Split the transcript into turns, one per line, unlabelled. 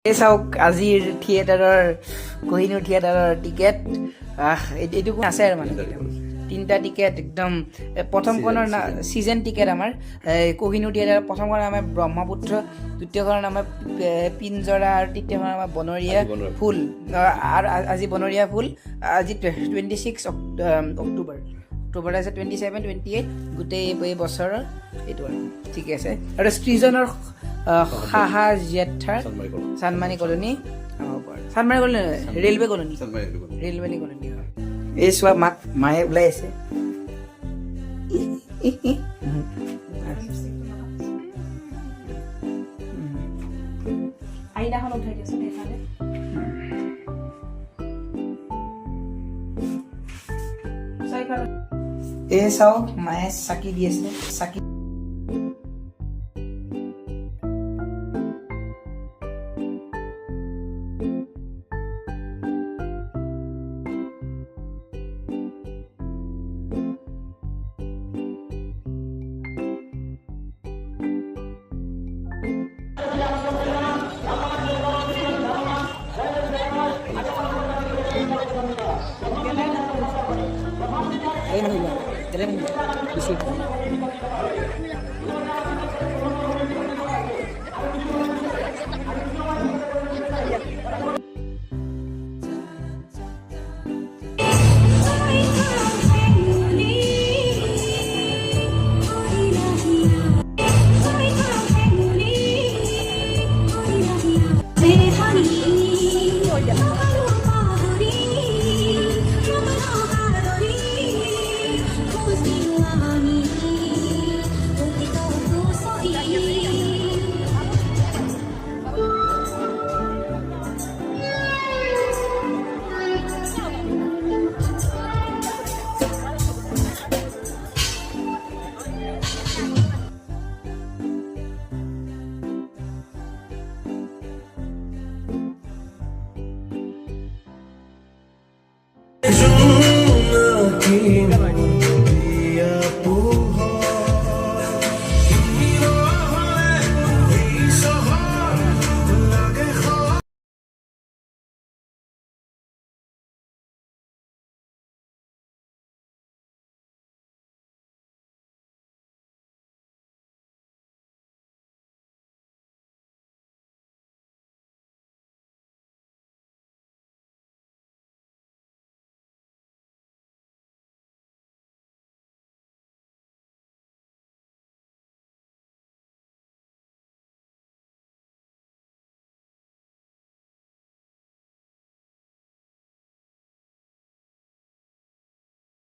এই চাওক আজিৰ থিয়েটাৰৰ কোহিনুৰ থিয়েটাৰৰ টিকেট এইটো আছে আৰু মানে তিনিটা টিকেট একদম প্ৰথমখনৰ ছিজন টিকেট আমাৰ কোহিনুৰ থিয়েটাৰৰ প্ৰথমখন আমাৰ ব্ৰহ্মপুত্ৰ, দ্বিতীয়খন আমাৰ পিঞ্জৰা আৰু তৃতীয়খন আমাৰ বনৰীয়া ফুল আৰু আজি বনৰীয়া ফুল আজি 26 অক্টোবৰ আছে 27, 28 গোটেই এই বছৰৰ এইটো আৰু ঠিকে আছে। আৰু সৃজনৰ সাহা জেঠাৰ Chanmari colony Chanmari colony railway colony এই চোৱা মাক মায়ে ওলাই আছে
আইনাখন উঠাই দিছো এইফালে
এই চাওক মায়ে চাকি দি আছে চাকি